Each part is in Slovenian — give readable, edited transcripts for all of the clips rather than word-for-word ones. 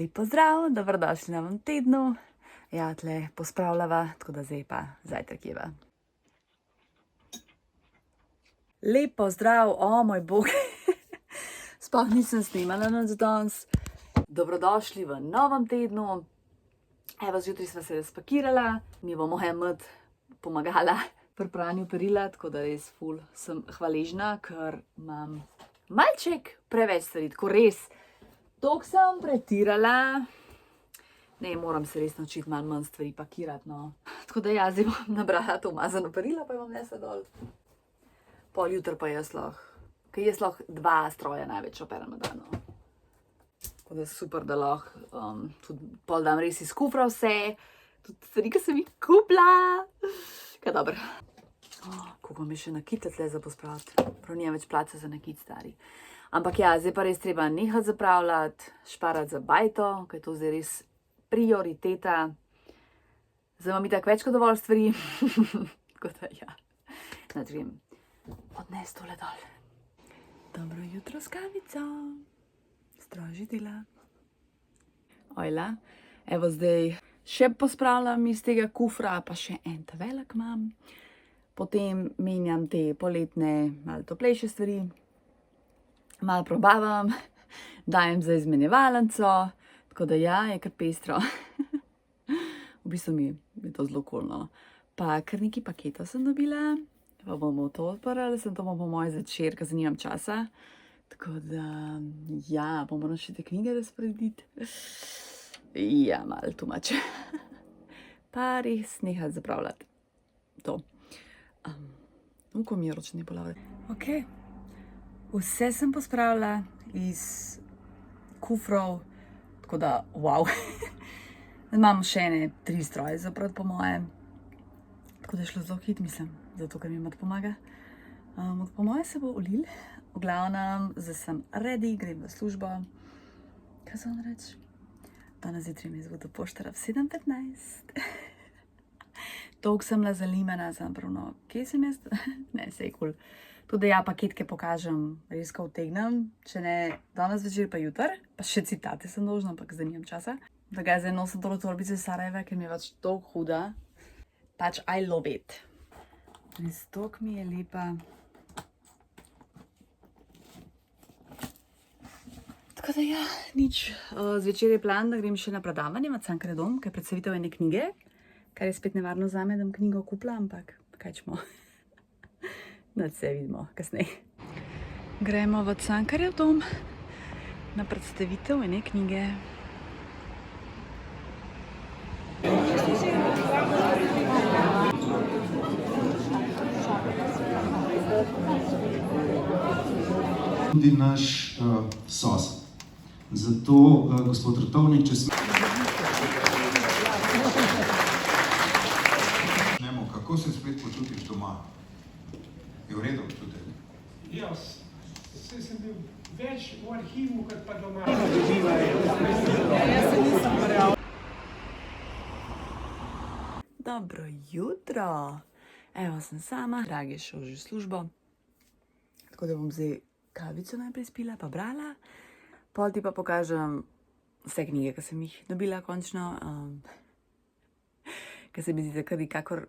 Lep pozdrav, dobrodošli na novem tednu. Ja, tle pospravljava, tako da zdaj pa zajtrk jeva. Lep pozdrav, o moj bog. Sploh nisem snimala nič danes. Dobrodošli v novem tednu. Evo, zjutraj sva se razpakirala, mi bo moja mat pomagala pri pranju perila, tako da res ful sem hvaležna, ker imam malček preveč stvari, tako res. Toliko sem pretirala. Ne, moram se res naučiti malo manj stvari pakirati, no. Tako da ja, zdaj bom nabrala to umazano perilo, pa jo bom nesla dol. Pol jutri pa jaz lahko 2 stroja največ operem na dan, no. Tako da super, da lahko tudi pol dam res iz kufra vse, tudi stvari, ki sem jih kupila. Kaj dobro. Koliko mi še nakita tle za pospraviti. Prav nijem več placa za nakit, stari. Ampak ja, zdaj pa res treba nehati zapravljati, šparati za bajto, ker je to zdaj res prioriteta. Zdaj imam itak več kot dovolj stvari. Tako da ja, znači grem odnes tole dol. Dobro jutro s kavico. Stroži dela. Ojla, evo zdaj še pospravljam iz tega kufra, pa še en ta velik imam. Potem menjam te poletne, malo toplejše stvari. Malo probavam, dajem za izmenjevalnico, tako da ja, je kar pestro. V bistvu mi je to zelo cool, no. Pa kar nekaj paketov sem dobila, pa bomo to odprli, sem to po moje začer, ker nimam časa. Tako da, ja, bomo morali še te knjige razporediti. Ja, malo too much. Pa res nehati zapravljati. To. Ko mi je ročni polavre. Okej. Vse sem pospravila iz kufrov, tako da, wow. Imam še ene 3 stroje zaprati po moje. Tako da je šlo zelo hit, mislim, zato ker mi mat pomaga. Po moje se bo ulil. V glavnem, zdaj sem ready, grem v službo. Kaj se vam reči? Danes zjutraj mi zbudo poštara v 7:15. Toliko sem bila zalimana, sem pravno, kje sem jaz? Ne, sej cool. Tudi ja, paketke pokažem, res ko utegnem, če ne danes večer pa jutr, pa še citate sem dolžna, ampak zdaj nimam časa. Da ga zdaj nosim tole torbice iz Sarajeva, ker mi je pač toliko huda. Pač I love it. Res toliko mi je lepa. Tako da ja, nič. Zvečer je plan, da grem še na predavanje v Cankarjev dom, ker je predstavitev ene knjige, kar je spet nevarno zame, da bom knjigo kupila, ampak kaj čemo. Nad se vidimo kasneje. Gremo v Cankarjev dom na predstavitev ene knjige. Tudi naš sosed. Zato, gospod Rotovnik, če smo... Kako se spet počutiš doma? Je v redu občutek? Jaz sem bil več v arhivu, kot pa doma. Dobro jutro. Evo, sem sama. Dragi je šel že v službo. Tako da bom zdaj kavico najprej spila, pa brala. Pol ti pa pokažem vse knjige, ki sem jih dobila končno. Ker se mi zdi, da kar nikakor,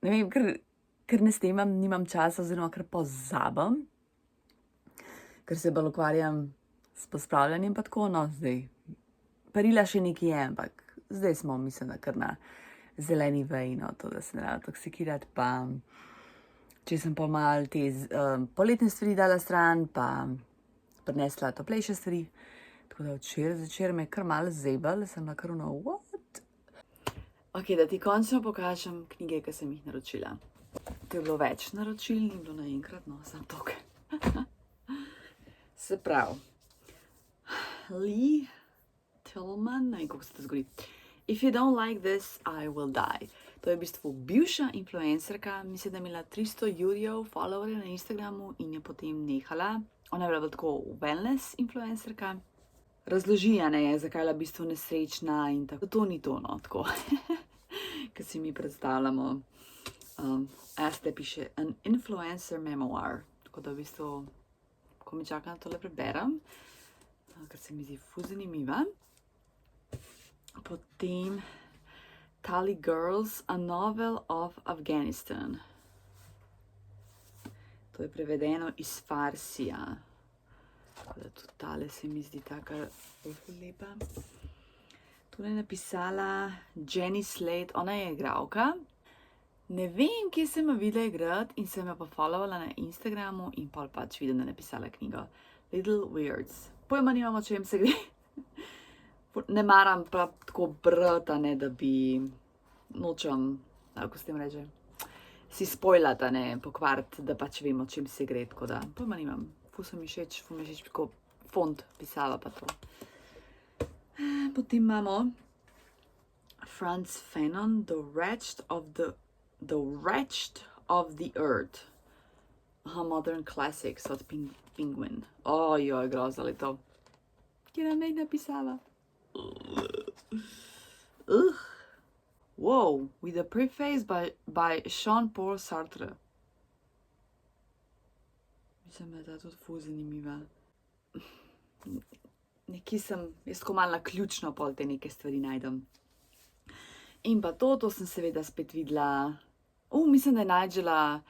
ne vem, ker ne snemam, nimam časa, oziroma ker pozabim. Ker se bolj ukvarjam s pospravljanjem pa tako, no, zdaj. Perila še nekaj je, ampak zdaj smo, mislim, da kar na zeleni veji, no, to, da se ne rada toksikirati, pa če sem pa malo te poletne stvari dala stran, pa prinesla toplejše stvari. Tako da zvečer me je kar malo zebal, sem bila kar ono, what? Ok, da ti končno pokažem knjige, ki sem jih naročila. To je bilo več naročil, ni bilo naenkrat, no, samo tok. Se pravi, Lee Tillman, ne vem, kako se to zgodi. If you don't like this, I will die. To je v bistvu bivša influencerka, mislim, da je imela 300 jurjev followerjev na Instagramu in je potem nehala. Ona je bila tako wellness influencerka. Razloži, ne, zakaj je bila v bistvu nesrečna in tako. To ni to, no, tako. Ker si mi predstavljamo. Este piše an influencer memoir. Tako da v bistvu, ko mi čakam, da tole preberem, ker se mi zdi ful zanimiva. Potem Tali Girls, a novel of Afghanistan. To je prevedeno iz Farsija. Tako da tudi tale se mi zdi taka lepa. Tule je napisala Jenny Slate, ona je igralka. Ne vem, kje sem jo videla igrati in sem jo pa followovala na Instagramu in pol pač vidim, da je napisala knjigo Little Weirds. Pojma nimam, o čem se gre. Ne maram prav tako brati, ne, da bi nočem, kako se tem reče, si spoilata, ne, pokvariti, da pač vem, o čem se gre, tako da pojma nimam. Ful mi všeč tako font pisava pa to. Potem imamo Frantz Fanon, The Wretched of the Earth. Aha, Modern Classics od Penguin. Ojoj, grozno je to. Kje nam je napisala? Wow, with a preface by Jean-Paul Sartre. Mislim, da je ta tudi ful zanimiva. Nekje sem, jaz tako malo naključno pol te neke stvari najdem. In pa to sem seveda spet videla. Mislim, da je Nigela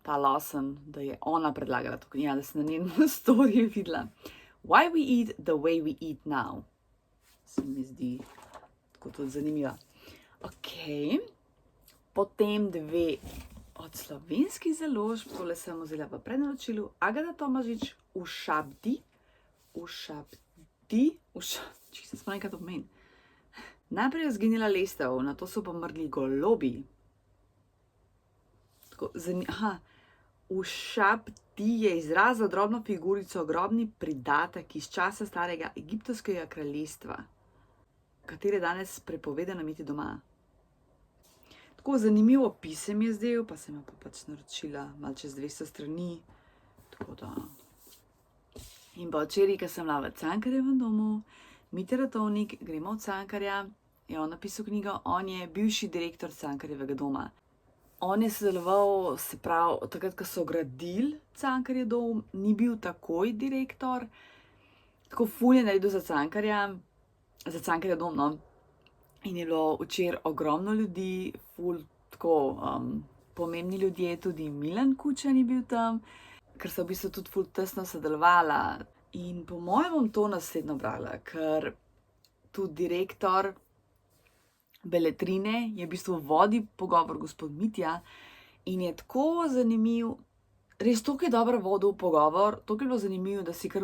ta Lawson, da je ona predlagala to, ja, da sem na njenem storiju videla. Why we eat the way we eat now. Se mi zdi tako tudi zanimiva. Ok, potem dve od slovenskih založb, tole sem vzela v prednaročilu, Agata Tomažič, Ušabdi, čisto spomnim, kaj to pomeni. Najprej je zginila lestev, na to so pomrli golobi. Ušabdi je izraz za drobno figurico, grobni pridatek iz časa starega egiptovskega kraljestva, katere danes prepovedano imeti doma. Tako zanimiv opis se mi je zdel, pa sem jo pač naročila malo čez 200 strani. Tako da. In pa včeraj, ko sem bila v Cankarjevem domu, Mitja Ratovnik, gremo v Cankarja, je on napisal knjigo, on je bivši direktor Cankarjevega doma. On je sodeloval, se pravi, takrat, ko so gradili Cankarjev dom, ni bil takoj direktor, tako ful je naredil za Cankarjev dom, no. In je bilo včeraj ogromno ljudi, ful tako pomembni ljudje, tudi Milan Kučan je bil tam, ker so v bistvu tudi ful tesno sodelovala. In po mojem bom to naslednjo brala, ker tudi direktor Beletrine je v bistvu vodi pogovor gospod Mitja in je tako zanimiv, res toliko je dobro vodil pogovor, toliko je bilo zanimivo, da si kar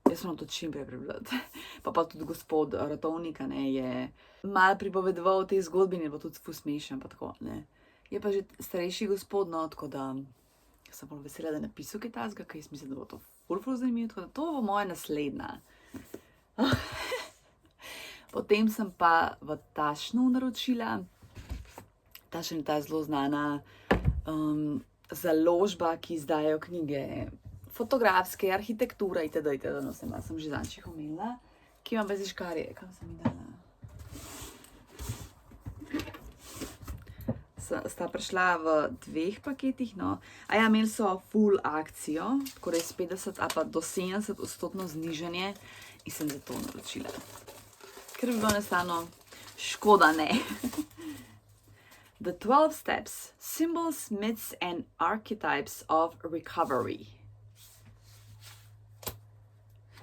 jaz sem to čim prej prebrati. Pa tudi gospod Ratovnik, ne, je malo pripovedoval o tej zgodbi in je bilo tudi ful smešen, pa tako, ne. Je pa že starejši gospod, no, tako da sem bolj vesela, da je napisal kaj takega, ker jaz mislim, da bo to ful zanimivo, tako da to bo moja naslednja. Potem sem pa v Tašnu naročila. Tašen je ta zelo znana založba, ki izdajajo knjige fotografske, arhitektura itd. No, sem že zančih omenila. Ki imam bez iškarje, kam sem jih dala? Sta prišla v 2 paketih, no. A ja, imeli so full akcijo, tako res 50 ali pa do 70% znižanje in sem za to naročila. Ker bi bilo enostavno škoda, ne. The 12 Steps, Symbols, Myths and Archetypes of Recovery.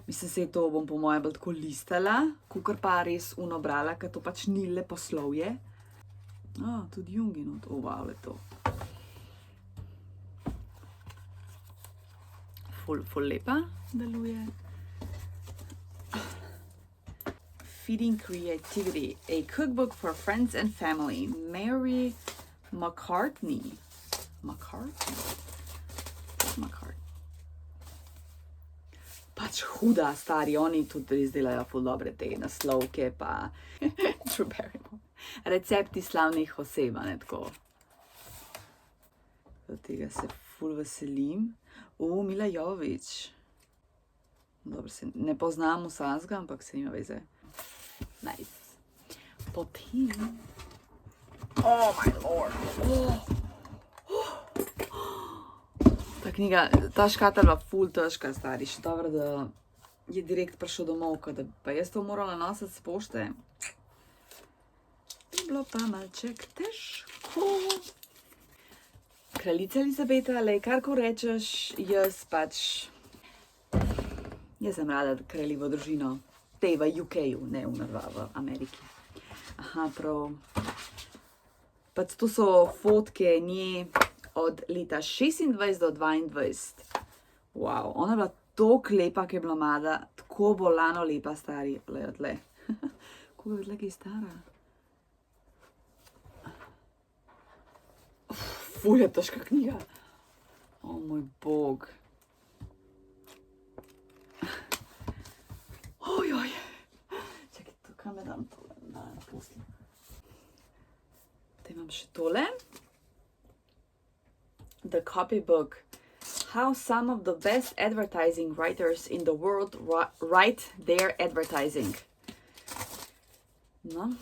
Mislim, se to bom po moje bolj tako listala, kakor pa res brala, ker to pač ni leposlovje. Tudi Jung je not, wow, je to. Ful lepa deluje. Feeding Creativity, a cookbook for friends and family. Mary McCartney. Pač huda, stari, oni tudi izdelajo ful dobre te naslovke, pa Drew Barrymore. Recepti slavnih oseb, ne tako. Od tega se ful veselim. Mila Jović. Dobro, se ne poznam vsega, ampak se nima veze. Nice. Potem. Oh my lord. Ta knjiga, ta škatelj je ful težka, stari. Še dobro, da je direkt prišel domov, da pa jaz to morala nositi s pošte. Bi bilo pa malček težko. Kraljica Elizabeta, lej, karko rečeš, jaz sem rada kraljevo družino. Tej v UK-ju, ne v Ameriki. Aha, prav. Pač to so fotke nje od leta 26 do 22. Wow, ona je bila toliko lepa, ki je bila mlada, tako bolano lepa, stari, le od le. Kako je bila kaj stara? Ful je težka knjiga. O moj bog. Ojoj. Čakaj, tukaj me dam tole, da pustim. Potem imam še tole. The Copybook. How some of the best advertising writers in the world write their advertising. No.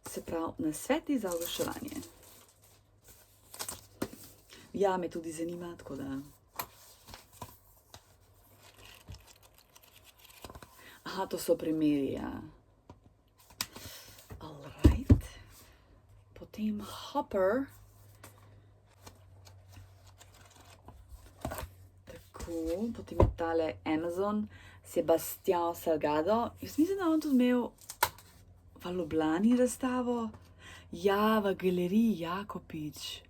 Se pravi, nasveti za oglaševanje. Ja, me tudi zanima, tako da... Aha, to so primeri, ja. Alright. Potem Hopper. Tako, potem je tale Amazon, Sebastian Salgado. Jaz mislim, da on tudi imel v Ljubljani razstavo. Ja, v galeriji Jakopič.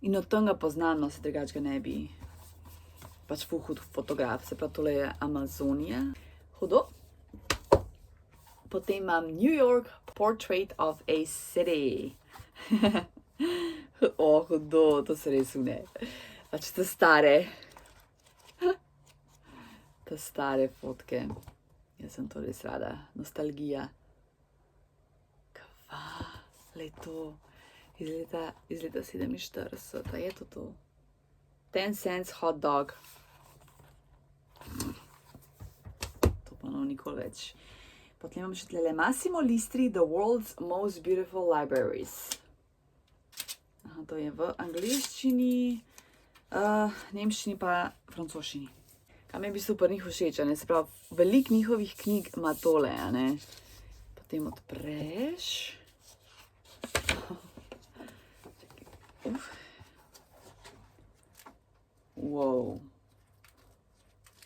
In od tega poznam, no se drugače ga ne bi. Pač ful hud fotograf, se pravi, tole je Amazonija. Hudo. Potem imam New York Portrait of a City. Hudo, to se res une. Pač te stare fotke. Jaz sem to res rada. Nostalgija. Kva, le to. Iz leta 47, a je to? 10 cents hot dog. To pa no nikoli več. Potem imam še tlele Massimo Listri, The World's Most Beautiful Libraries. Aha, to je v angleščini, nemščini pa francoščini. Kaj mi je v bistvu pri njih všeč, ne? Se pravi, veliko njihovih knjig ima tole, a ne? Potem odpreš. Wow.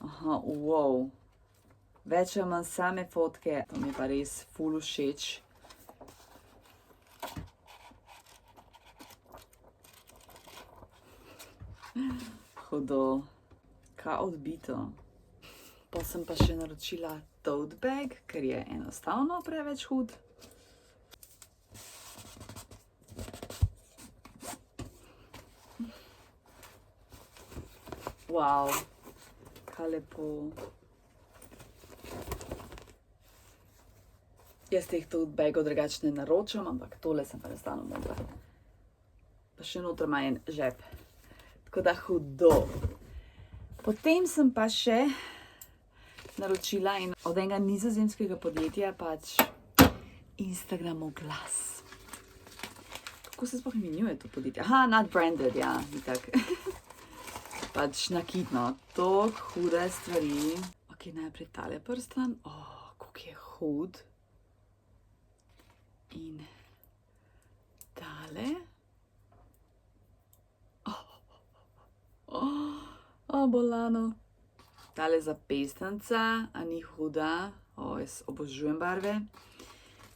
Aha, wow. Več ali manj same fotke, to mi je pa res ful všeč. Hudo. Kaj odbito. Pa sem pa še naročila tote bag, ker je enostavno preveč hud. Wow, kaj lepo. Jaz teh tote bagov drugače ne naročam, ampak tole sem pa enostavno mogla. Pa še noter ima en žep. Tako da hudo. Potem sem pa še naročila in od enega nizozemskega podjetja pač Instagram oglas. Kako se sploh imenuje to podjetje? Aha, not branded, ja, itak. Pač nakitno, toliko hude stvari. Ok, najprej tale prstan. Koliko je hud. In tale. Bolano. Tale zapestnica, a ni huda. Jaz obožujem barve.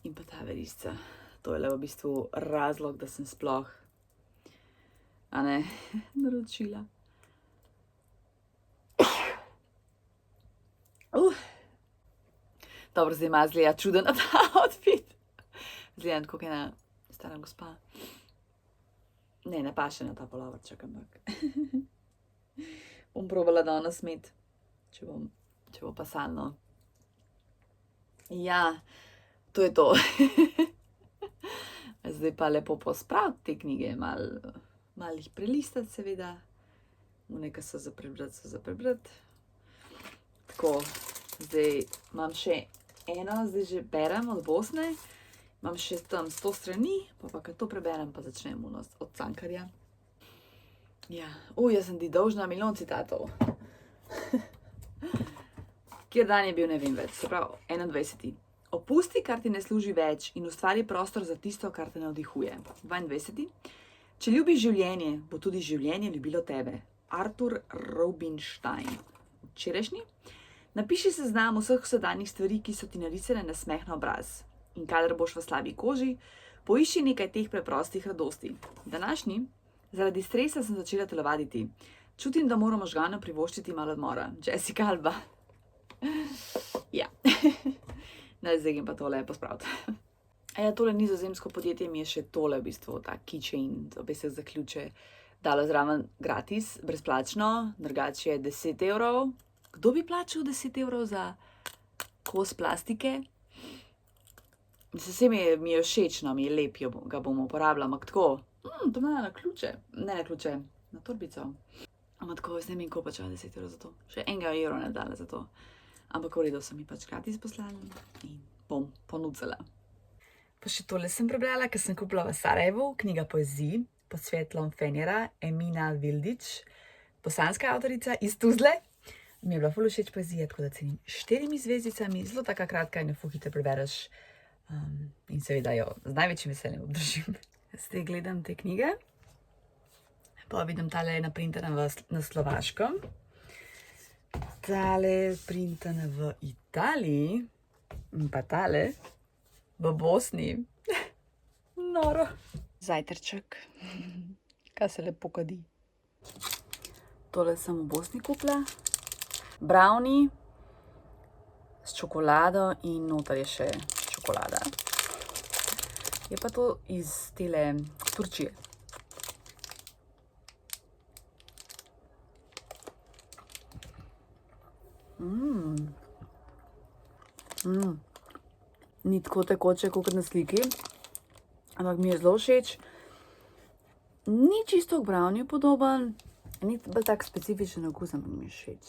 In pa ta verisca. To je le v bistvu razlog, da sem sploh, a ne, naročila. Dobro, zdaj ima zgleda čuden ta outfit. Zgleda tako ena stara gospa. Ne paše na ta polovrček, ampak. Bom probala danes imeti, če bo pasalno. Ja, to je to. Zdaj pa lepo pospraviti te knjige, malo jih prelistati seveda. Nekaj so za prebrati. Tako, zdaj imam še eno, zdaj že berem od Bosne. Imam še tam 100 strani, pa kad to preberem, pa začnem od Cankarja. Ja, jaz sem ti dolžna milijon citatov. Kjer dan je bil, ne vem več, se pravi 21. Opusti, kar ti ne služi več in ustvari prostor za tisto, kar te navdihuje. 22. Če ljubiš življenje, bo tudi življenje ljubilo tebe. Arthur Rubinstein. Včerajšnji. Napiši seznam vseh vsakdanjih stvari, ki so ti narisane na smeh na obraz. In kadar boš v slabi koži, poišči nekaj teh preprostih radosti. Današnji. Zaradi stresa sem začela telovaditi. Čutim, da moram možganu privoščiti malo odmora. Jessica Alba. Ja. Zdaj grem pa tole pospraviti. Ja, tole nizozemsko podjetje mi je še tole v bistvu, ta keychain, za obesek za ključe, dalo zraven gratis, brezplačno, drugače je 10 evrov. Kdo bi plačal 10 evrov za kos plastike? Se mi je všeč, no, mi je lep, ga bom uporabljala, ampak tako, to ima na ključe, ne na ključe, na torbico. Ampak tako, jaz ne vem, koliko plačala 10 evrov za to, še enega evra ne dala za to. Ampak v redu so mi pač gratis poslali in bom ponudila. Pa še tole sem prebrala, ker sem kupila v Sarajevu, knjiga poezij pod svetlom Fenjera, Emina Vildić, bosanska avtorica iz Tuzle. Mi je bila ful všeč poezija, tako da cenim 4 zvezdicami, zelo taka kratka in jo ful hitro prebereš. In seveda jo z največjim veseljem obdržim. Zdaj gledam te knjige, pa vidim tale je naprintana na slovaškem. Tale je printana v Italiji in pa tale v Bosni. Noro. Zajtrček. Kaj se lepo kadi. Tole sem v Bosni kupila. Brownie s čokolado in noter je še čokolada. Je pa to iz tele Turčije. Ni tako tekoče, kot na sliki, ampak mi je zelo všeč. Ni čisto k brownie podoben, ni bolj tak specifičen okus, ampak mi je všeč.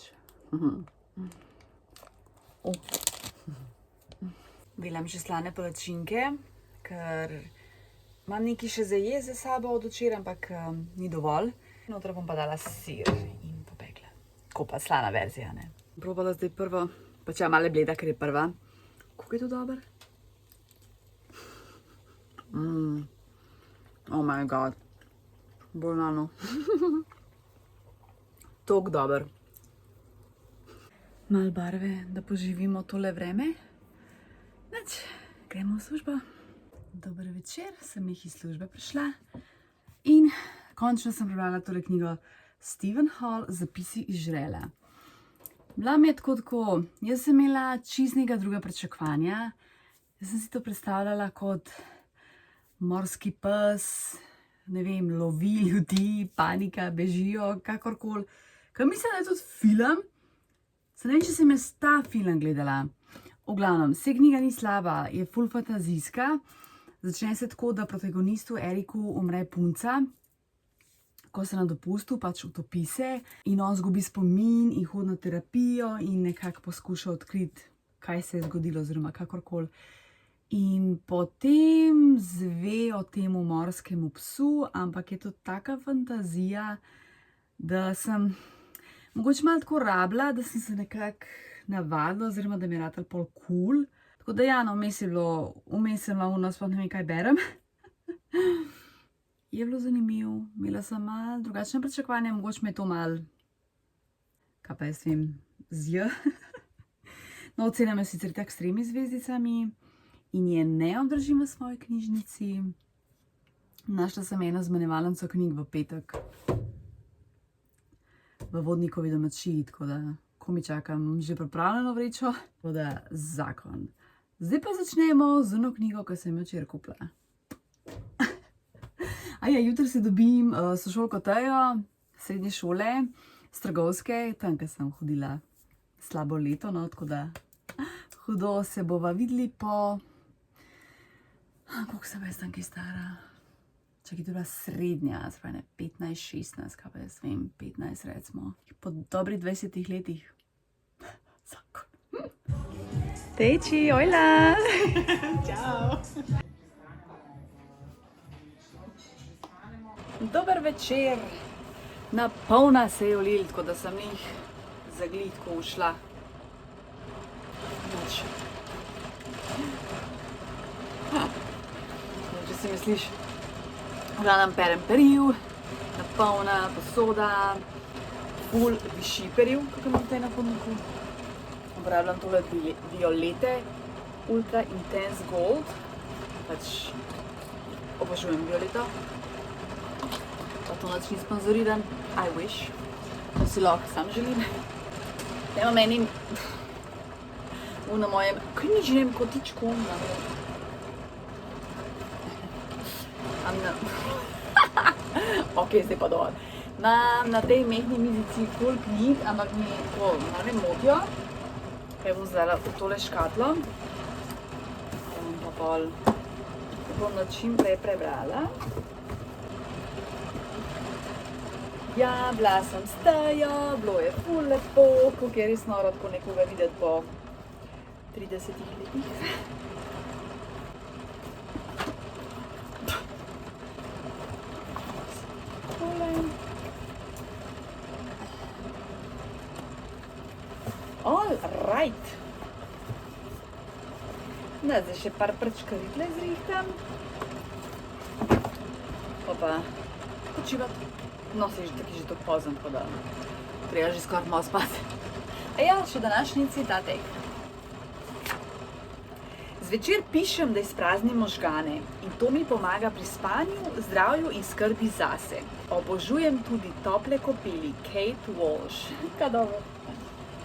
Delam še slane palačinke, ker imam nekaj še za jesti za sabo od včeraj, ampak ni dovolj. Noter bom pa dala sir in popekla. Tako pa slana verzija, ne. Probala zdaj prvo, pa če je malo bleda, ker je prva. Kako je to dober? Oh my god. Bolnano. Tok dober. Malo barve, da poživimo tole vreme. Nič, gremo v službo. Dober večer, sem jih iz službe prišla. In končno sem prebrala tole knjigo Steven Hall, Zapisi iz žrela. Bila mi je tako, jaz sem imela čiznega druga pričakovanja. Jaz sem si to predstavljala kot morski pes, ne vem, lovi ljudi, panika, bežijo, kakorkoli. Ker mislim, da je tudi film. Se ne vem, če sem jaz ta film gledala. V glavnem, se knjiga ni slaba, je ful fantazijska. Začne se tako, da protagonistu Eriku umre punca, ko se na dopustu pač utopi se in on zgubi spomin in hodi na terapijo in nekako poskuša odkriti, kaj se je zgodilo oziroma kakorkoli. In potem zve o temu morskemu psu, ampak je to taka fantazija, da sem mogoče malo tako rabila, da sem se nekako navadila oziroma da mi je ratalo pol cool. Tako da ja, no, vmes je bilo ono, sploh ne vem, kaj berem. Je bilo zanimivo, imela sem malo drugačne pričakovanja, mogoče me je to malo, kaj pa jaz vem, zje. No, ocena me sicer tak s 3 zvezdicami in je ne obdržim v svoji knjižnici. Našla sem eno zmenjevalnico knjig v petek v Vodnikovi domačiji, tako da ko mi čakam že pripravljeno vrečo, tako da zakon. Zdaj pa začnemo z eno knjigo, ki sem jo včeraj kupila. Jutri se dobim sošolko Tejo, srednje šole, Strgovske, tam, kjer sem hodila slabo leto, no, tako da hudo se bova videli po... Koliko sem jaz tam kaj stara? Čakaj, to je bila srednja, se pravi ne, 15, 16, kaj pa jaz vem, 15 recimo. Po dobrih 20 letih. Zakon. Teči, ojla! Čau! Dober večer, na polna se je ulil, tako da sem jih zaglitko ušla. si misliš, v glavnem perem peril, napolna posoda, ful višji peril, kako imam tukaj na hodniku. Uporabljam tole violete, Ultra Intense Gold, pač obožujem violeto. Pa to nič ni sponzoriran, I wish, to si lahko sam želim. Nema meni na mojem knjižnem kotičku, ok, zdaj pa dovolj. Imam na tej mehni mizici ful knjig, ampak mi to malo ne motijo. Kaj bom zdaj v tole škatlo. Pa pol bom čim prej prebrala. Ja, bila sem s Tejo, bilo je ful lepo, kako je res noro tako nekoga videti po 30 letih. All right. Ne, zdaj še par prčkavitle zrihtam. Pa počivati. No, si že taki že tako pozem, tako da treba že skoraj malo spati. A ja, še današnji citatek. Zvečer pišem, da izpraznim možgane in to mi pomaga pri spanju, zdravju in skrbi zase. Obožujem tudi tople kopeli, Kate Walsh. Kaj dobro.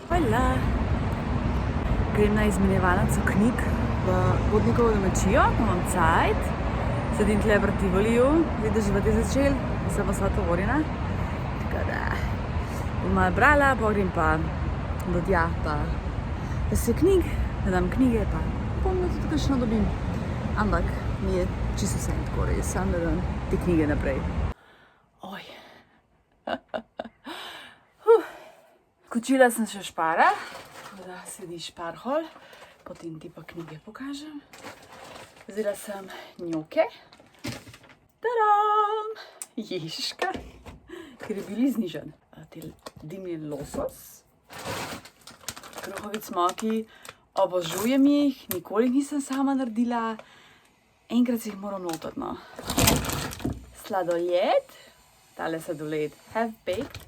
Hvala. Grem na izmenjevalnico knjig v Vodnikovo domačijo, imam cajt. Sedim tle pri Tivoliju, vidiš, da je začel, sem pa sva tovorjena. Tako da bom malo brala, pa grem pa do tja, pa da se knjig, da dam knjige, pa bom da tudi kakšno dobim. Ampak mi je čisto vse tako res, sam da dam te knjige naprej. Oj. Skočila sem še špara, tako da sedi šparhol, potem ti pa knjige pokažem. Vzela sem njoke. Tadam! Ježka, ker je bil znižen. Dimljen losos. Kruhovi cmoki, obožujem jih, nikoli jih nisem sama naredila. Enkrat si jih moram notati, no. Sladoled, tale sladoled, half baked.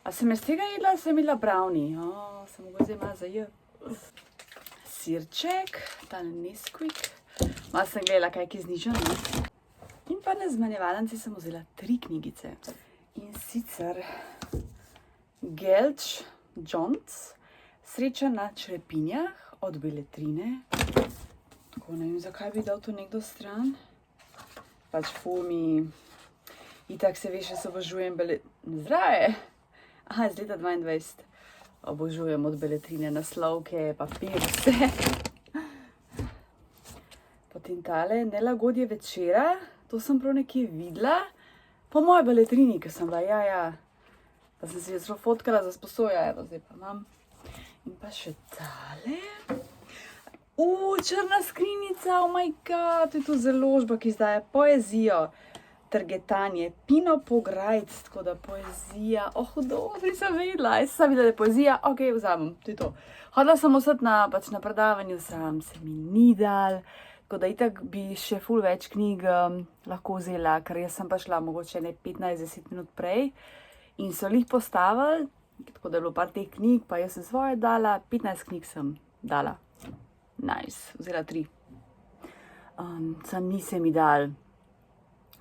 A sem jaz tega jedla, sem jedla brownie. Sem mogoče zdaj malo zajel. Sirček, tale Nesquik. Malo sem gledala, kaj je znižen. In pa na izmenjevalnici sem vzela 3 knjigice. In sicer Gelč Jones, Sreča na črepinjah od Beletrine. Tako ne vem, zakaj bi dal to nekdo stran. Pač ful mi, itak se veš, da se obožujem Zdrave! Aha, iz leta 22. Obožujem od Beletrine naslovke, papir, vse. Potem tale Nelagodje večera, to sem prav nekje videla. Po moji Beletrini, ker sem bila, ja. Pa sem si jo zelo fotkala za sposoja, evo, zdaj pa imam. In pa še tale. Črna skrinjica, oh my god, to je to založba, ki izdaja poezijo. Trgetanje, Pino Pograjc, tako da poezija, dobro, nisem vedela, jaz sem videla, da je poezija, ok, vzamem, to je to. Hodila sem ostati na predavanju, sam se mi ni dal, tako da itak bi še ful več knjig lahko vzela, ker jaz sem pa šla mogoče ne 15-10 minut prej in so jih postavili, tako da je bilo par teh knjig, pa jaz sem svoje dala, 15 knjig sem dala, nice, vzela 3. Sam ni se mi dal.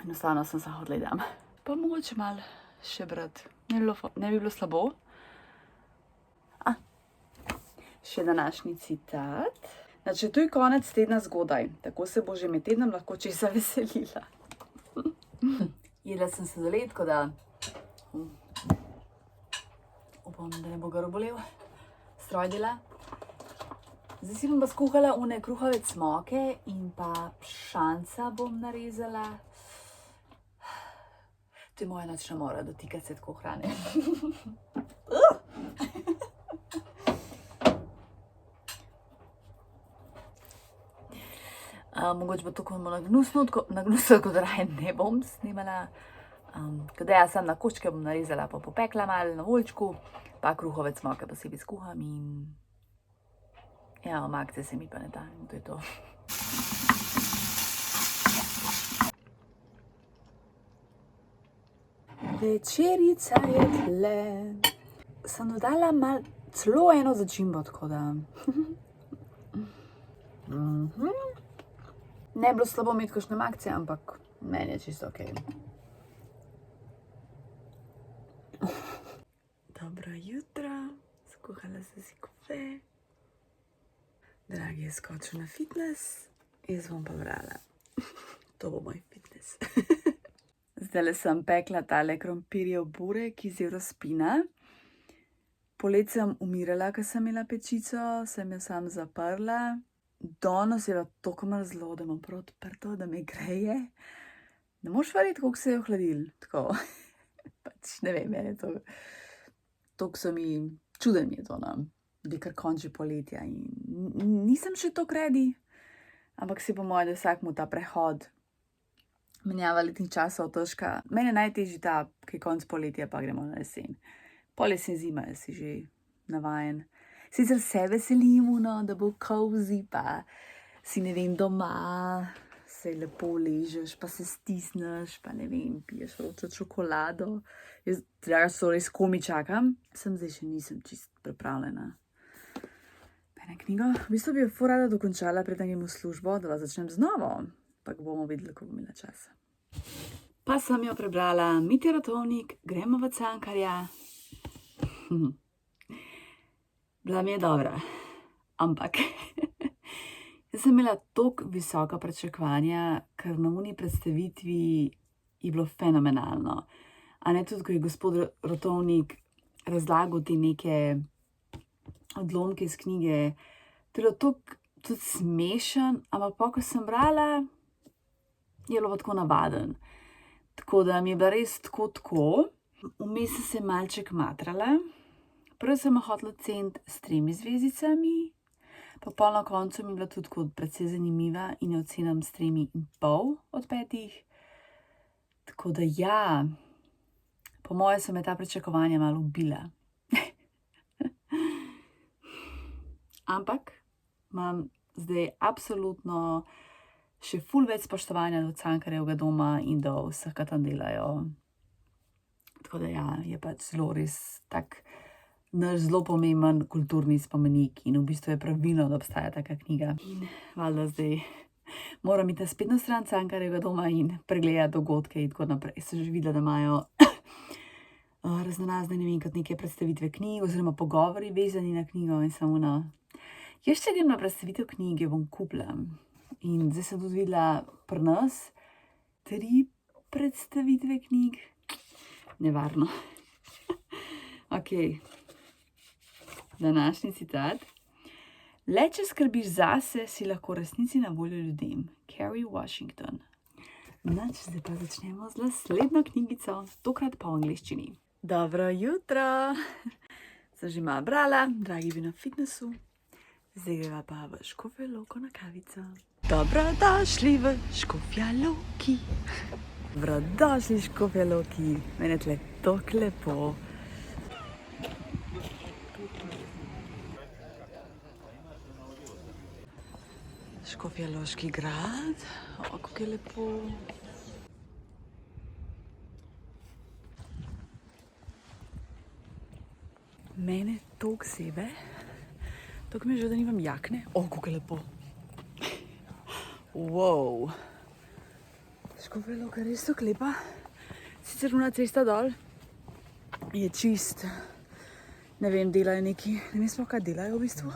Enostavno sem se hodila idem. Pa mogoče malo še brati. Ne bi bilo slabo. Še današnji citat. Znači, to je konec tedna zgodaj. Tako se bo že med tednom lahko česa veselila. Jedla sem sladoled, tako da upam, da ne bo grlo bolel. Stroj dela. Zdaj si bom pa skuhala one kruhove cmoke in pa šanca bom narezala. To je moja nočna mora, dotikati se tako hrane. Mogoče bo tako nagnusno, kot raje ne bom snimala. Kada jaz sem na koščke bom narezala, pa popekla malo na oljčku, pa kruhove cmoke posebej skuham in ja, omakce se mi pa ne da in to je to. Večerica je tle. Sem dodala celo eno začimbo, tako da. Ne bi bilo slabo imeti kakšne akcije, ampak meni je čisto ok. Dobro jutro, skuhala sem si kafe. Dragi je skočil na fitness, jaz bom pa brala. To bo moj fitness. Zdajle sem pekla tale krompirjev burek iz Eurospina. Poleti sem umirala, ko sem imela pečico, sem jo sam zaprla. Danes je bilo toliko mrzlo, da imam prav odprto, da me greje. Ne moreš verjeti, koliko se je ohladil. Tako, pač ne vem, meni je to. Toliko so mi, čuden mi je to, no. Da je kar konči poletja in nisem še toliko ready, ampak si po moje, da vsakmu ta prehod menjava letnih časov težka. Meni je najtežji ta, ki je konc poletja, pa gremo na jesen. Pol jesen zima, si že navajen. Sicer se veselim, no, da bo cozy, pa si ne vem doma, se lepo ležeš, pa se stisneš, pa ne vem, piješ vročo čokolado. Jaz to res komi čakam, sem zdaj še nisem čist pripravljena. Ena knjiga, v bistvu bi jo ful rada dokončala, preden grem v službo, da začnem z novo, pa bomo videli, ko bom imela časa. Pa sem jo prebrala, Mitja Rotovnik, Gremo v Cankarja. Bila mi je dobra, ampak jaz sem imela toliko visoka pričakovanja, ker na uni predstavitvi je bilo fenomenalno. A ne tudi, ko je gospod Rotovnik razlagal te neke odlomke iz knjige, to je bilo toliko tudi smešen, ampak pa, ko sem brala, je bilo tako navaden. Tako da mi je bila res tako. Vmes sem se malček matrala. Prvo sem jo hotela ceniti s 3 zvezdicami, pa pol na koncu mi je bila tudi kot precej zanimiva in jo ocenim s 3,5 od 5. Tako da ja, po moje so me ta pričakovanja malo ubila. Ampak imam zdaj absolutno še ful več spoštovanja do Cankarjevega doma in do vseh, ki tam delajo. Tako da ja, je pač zelo res tak naš zelo pomemben kulturni spomenik in v bistvu je pravilno, da obstaja taka knjiga. In valjda zdaj moram iti na spletno stran Cankarjevega doma in pregledati dogodke in tako naprej. Sem že videla, da imajo raznorazne, ne vem, kot neke predstavitve knjig oziroma pogovori vezani na knjigo in samo na. Jaz če grem na predstavitev knjige, bom kupila. In zdaj sem tudi videla pri nas 3 predstavitve knjig. Nevarno. Ok. Današnji citat. Le če skrbiš zase, si lahko v resnici na voljo ljudem. Kerry Washington. Nač, zdaj pa začnemo z naslednjo knjigico, tokrat pa v angleščini. Dobro jutro. Sem že malo brala, dragi bi na fitnessu. Zdaj greva pa v Škofjo Loko na kavico. Dobrodošli v Škofja Loki. Dobrodošli v Škofja Loki. Meni je tle toliko lepo. Škofjeloški grad, kako je lepo. Mene toliko sebe, toliko mi je že, da nimam jakne. Kako je lepo. Wow. Škofja Loka je res toliko lepa. Sicer ona cesta dol je čist, ne vem, delajo neki, ne vem sploh, kaj delajo v bistvu.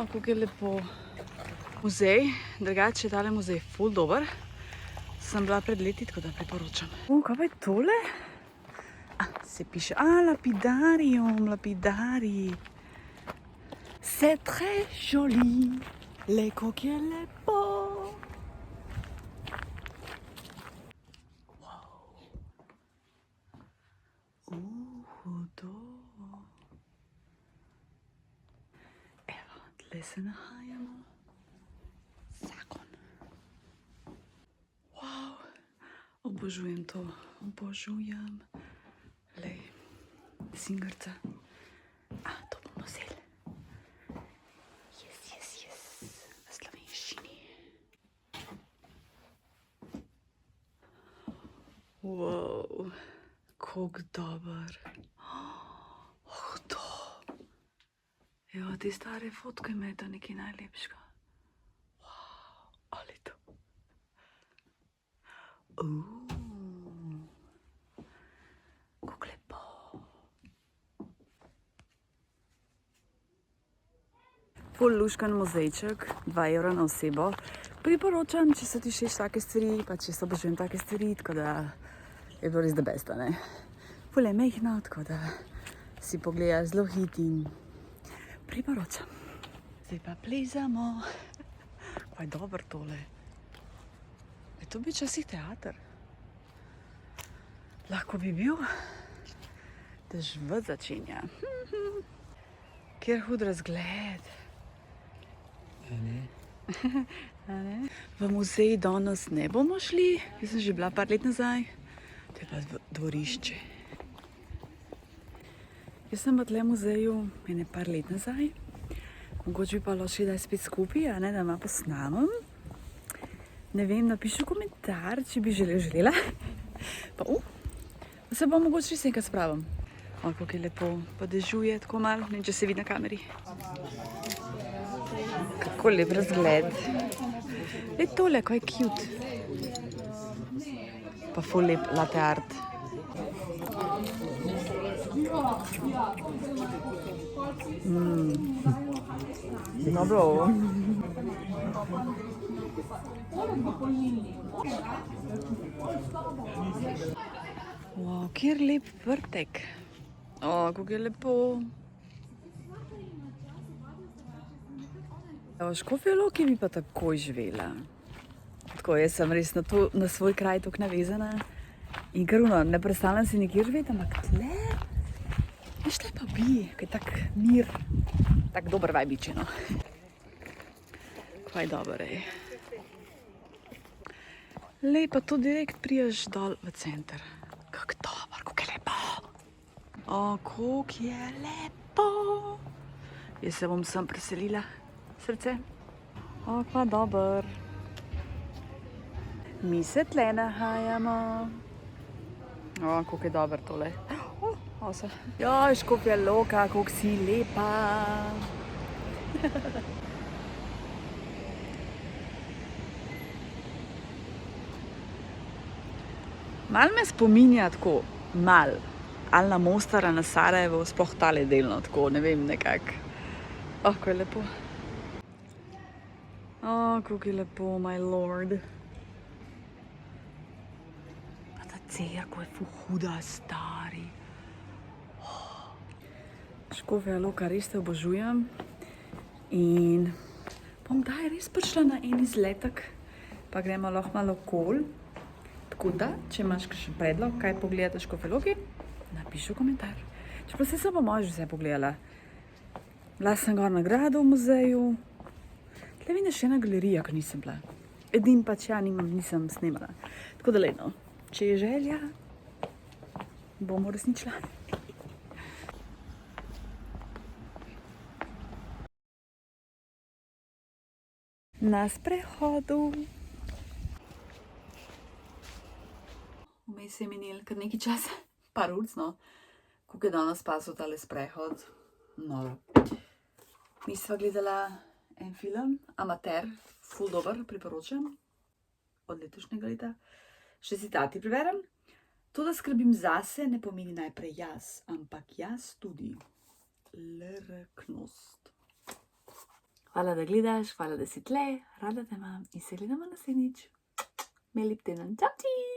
Kako je lepo. Muzej, drugače je tale muzej ful dober. Sem bila pred leti, tako da priporočam. Kaj pa je tole? Se piše, lapidarium, lapidari. C'est très joli, le kako je lepo. Hudo. Evo, tle se nahajamo. Zakon. Wow, obožujem to, obožujem. Lej, singrca. To bomo vzeli. Wow, kako dober. Oh, to. Ja, te stare fotke me to nekaj najlepšega. Wow, ali to. Kako lepo. Ful luškan muzejček, 2 evra na osebo. Priporočam, če so ti všeč take stvari, pa če so obožujem take stvari, tako da je bilo res the best, ne? Ful je mehno, tako da si pogledaš zelo hit in priporočam. Zdaj pa plezamo. Kaj je dobro tole. Je to bi včasih teater? Lahko bi bil. Deževati začenja. Kjer hud razgled. V muzej danes ne bomo šli. Jaz sem že bila par let nazaj. To je pa dvorišče. Jaz sem v tle muzeju ene par let nazaj. Mogoče bi pa lahko šli spet skupaj, a ne, da malo posnamem. Ne vem, napiši komentar, če bi želela. Pa se bom mogoče še enkrat spravim. O, kako je lepo, pa dežuje tako malo, ne, če se vidi na kameri. Kako lep razgled. Le tole, kaj je cute. Pa ful lep latte art. Dobro. Wow, kjer lep vrtek. O, kako je lepo. V Škofji Loki bi pa takoj živela. Tako, jaz sem res na svoj kraj tako navezana. In kar ne predstavljam si nikjer živeti, ampak tle, veš, tle pa bi, kaj je tak mir, tak dober vajbiče, no. Kaj dober, ej. Lej, pa tu direkt priješ dol v center. Kak dober, kako je lepo. O, kako je lepo. Jaz se bom sem preselila. Srce. O, pa dober. Mi se tle nahajamo. O, kako je dober tole. Osa. Joj, Škofja Loka, kako si lepa. Mal me spominja tako, mal. Ali na Mostar, ali na Sarajevo, sploh tale delno, tako, ne vem, nekako. O, kako je lepo. O, kako je lepo, my lord. Pa ta cerkev je ful huda, stari. Škofja Loka res te obožujem. In bom kdaj res prišla na en izletek, pa gremo lahko malo okoli. Tako da, če imaš kakšen predlog, kaj pogledati v Škofji Loki, napiši v komentar. Čeprav se pa možeš vse pogledala. Bila sem gor na gradu v muzeju. Tle vidim še ena galerija, ki nisem bila. Edin pač ja, nisem snemala. Tako da lejno, če je želja, bomo resničila. Na sprehodu. Vmes je minil kar nekaj časa, par ur, no. Kako je danes pasal tale sprehod. Noro. Mi sva gledala en film, Amater, ful dober, priporočam, od letošnjega leta. Še citati preberem. To, da skrbim zase, ne pomeni najprej jaz, ampak jaz tudi. Lrknost. Hvala, da gledaš, hvala, da si tle, rada te imam in se gledamo naslednjič. Imej lep teden. Čau, čau!